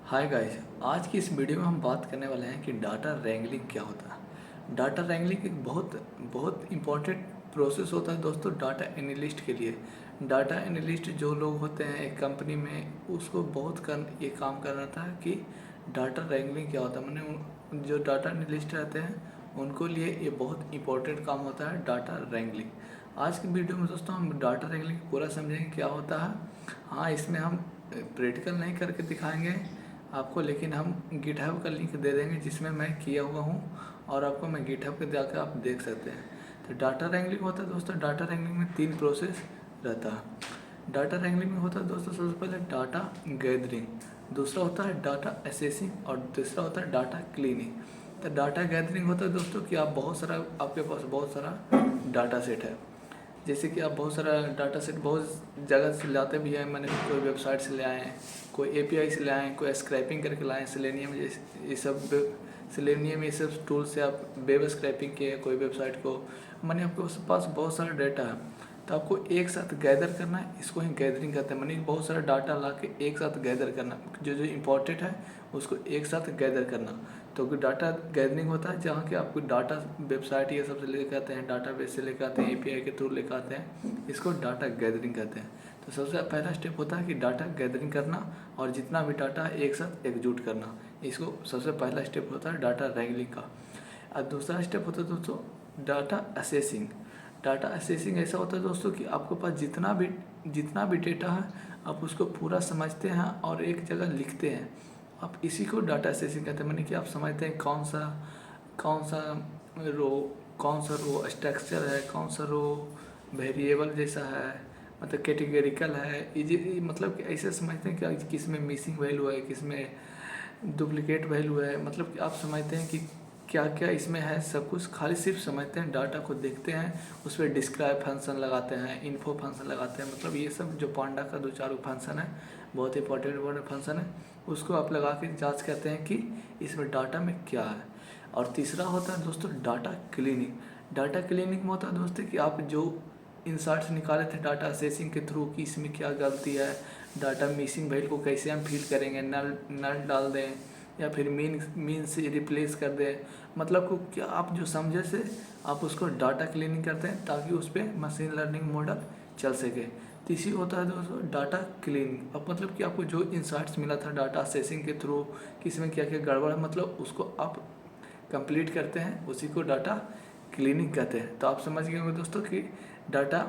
Hi guys. आज की इस वीडियो में हम बात करने वाले हैं कि डाटा रैंगलिंग क्या होता है। डाटा रैंगलिंग एक बहुत बहुत इम्पोर्टेंट प्रोसेस होता है दोस्तों डाटा एनालिस्ट के लिए। डाटा एनालिस्ट जो लोग होते हैं एक कंपनी में, उसको ये काम करना था कि डाटा रैंगलिंग क्या होता है। मैंने जो डाटा एनालिस्ट रहते हैं उनको लिए ये बहुत इंपॉर्टेंट काम होता है डाटा रैंगलिंग। आज की वीडियो में दोस्तों हम डाटा रैंगलिंग पूरा समझेंगे क्या होता है। हाँ, इसमें हम प्रैक्टिकल नहीं करके दिखाएंगे आपको, लेकिन हम गिटहब का लिंक दे देंगे जिसमें मैं किया हुआ हूँ और आपको मैं गिटहब पे जाकर आप देख सकते हैं। तो डाटा रैंगलिंग होता है दोस्तों, डाटा रैंगलिंग में 3 प्रोसेस रहता है। डाटा रैंगलिंग में होता है दोस्तों सबसे पहले डाटा गैदरिंग, दूसरा होता है डाटा असेसिंग और तीसरा होता है डाटा क्लीनिंग। तो डाटा गैदरिंग होता है दोस्तों कि आपके पास बहुत सारा डाटा सेट है। जैसे कि आप बहुत सारा डाटा सेट बहुत जगह से लाते भी हैं, मैंने कोई वेबसाइट से ले आए हैं, कोई एपीआई से ले आए हैं, कोई स्क्रैपिंग करके लाए हैं, सेलेनियम जैसे ये सब सेलेनियम ये सब टूल से आप वेब स्क्रैपिंग किए कोई वेबसाइट को। मैंने आपके पास बहुत सारा डाटा है तो आपको एक साथ गैदर करना है, इसको ही गैदरिंग कहते हैं। मैंने बहुत सारा डाटा ला के एक साथ गैदर करना, जो जो इम्पोर्टेंट है उसको एक साथ गैदर करना। तो डाटा गैदरिंग होता है जहाँ के आपको डाटा वेबसाइट ये सब से लेकर आते हैं, डाटा बेस से लेकर आते हैं, एपीआई के थ्रू लेकर आते हैं, इसको डाटा गैदरिंग कहते हैं। तो सबसे पहला स्टेप होता है कि डाटा गैदरिंग करना और जितना भी डाटा है एक साथ एकजुट करना, इसको सबसे पहला स्टेप होता है डाटा रैंगलिंग का। और दूसरा स्टेप होता है दोस्तों डाटा असेसिंग। डाटा असेसिंग ऐसा होता है दोस्तों कि आपके पास जितना भी डेटा है आप उसको पूरा समझते हैं और एक जगह लिखते हैं, आप इसी को डाटा असेसिंग कहते हैं। मैंने कि आप समझते हैं कौन सा रो कौन सा रो स्ट्रक्चर है, कौन सा रो वेरिएबल जैसा है, मतलब कैटेगरिकल है, मतलब कि ऐसे समझते हैं कि किस में मिसिंग वैल्यू है, किस में डुप्लीकेट वैल्यू है। मतलब कि आप समझते हैं कि क्या क्या इसमें है, सब कुछ खाली सिर्फ समझते हैं, डाटा को देखते हैं, उस पर डिस्क्राइब फंक्शन लगाते हैं, इन्फो फंक्शन लगाते हैं। मतलब ये सब जो पांडा का 2-4 फंक्शन है, बहुत इंपॉर्टेंट फंक्शन है, उसको आप लगा के जाँच करते हैं कि इसमें डाटा में क्या है। और तीसरा होता है दोस्तों डाटा क्लीनिंग। डाटा क्लीनिंग में होता है दोस्तों कि आप जो इंसाइट्स निकाले थे डाटा असेसिंग के थ्रू कि इसमें क्या गलती है, डाटा मिसिंग वैल्यू को कैसे हम फिल करेंगे, नल डाल दें या फिर मीन से रिप्लेस कर दें। मतलब को क्या आप जो समझे से आप उसको डाटा क्लीनिंग करते हैं ताकि उस पर मशीन लर्निंग मॉडल चल सके। तीसरी होता है दोस्तों डाटा क्लीनिंग। अब मतलब कि आपको जो इंसाइट्स मिला था डाटा असेसिंग के थ्रू कि इसमें क्या क्या गड़बड़ है, मतलब उसको आप कंप्लीट करते हैं, उसी को डाटा क्लीनिंग कहते हैं। तो आप समझ गए होंगे दोस्तों कि डाटा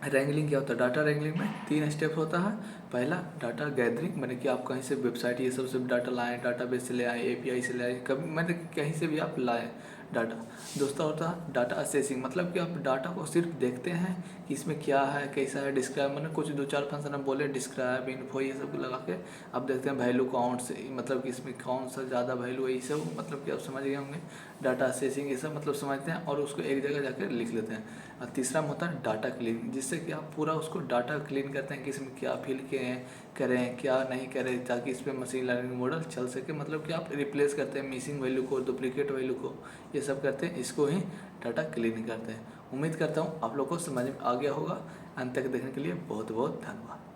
रैंगलिंग क्या होता है। डाटा रैंगलिंग में 3 स्टेप होता है। पहला डाटा गैदरिंग, मैंने कि आप कहीं से वेबसाइट ये सब डाटा लाएँ, डाटाबेस से ले आए, एपीआई से ले आए, कभी मैंने कहीं से भी आप लाएँ डाटा। दूसरा होता है डाटा असेसिंग, मतलब कि आप डाटा को सिर्फ देखते हैं कि इसमें क्या है, कैसा है, डिस्क्राइब, मैंने कुछ 2-4 फंक्शन हम बोले, डिस्क्राइब, इन्फो, ये सब लगा के आप देखते हैं वैल्यू काउंट से, मतलब कि इसमें कौन सा ज़्यादा वैल्यू है, ये सब मतलब कि आप समझ गए होंगे। डाटा असेसिंग ये सब मतलब समझते हैं और उसको एक जगह जाकर लिख लेते हैं। और तीसरा में होता है डाटा क्लीन, जिससे कि आप पूरा उसको डाटा क्लीन करते हैं कि इसमें क्या फिल करें क्या नहीं करें, ताकि इस पर मशीन लर्निंग मॉडल चल सके। मतलब कि आप रिप्लेस करते हैं मिसिंग वैल्यू को, डुप्लीकेट वैल्यू को, ये सब करते हैं, इसको ही डाटा क्लीन करते हैं। उम्मीद करता हूँ आप लोग को समझ में आ गया होगा। अंत तक देखने के लिए बहुत बहुत धन्यवाद।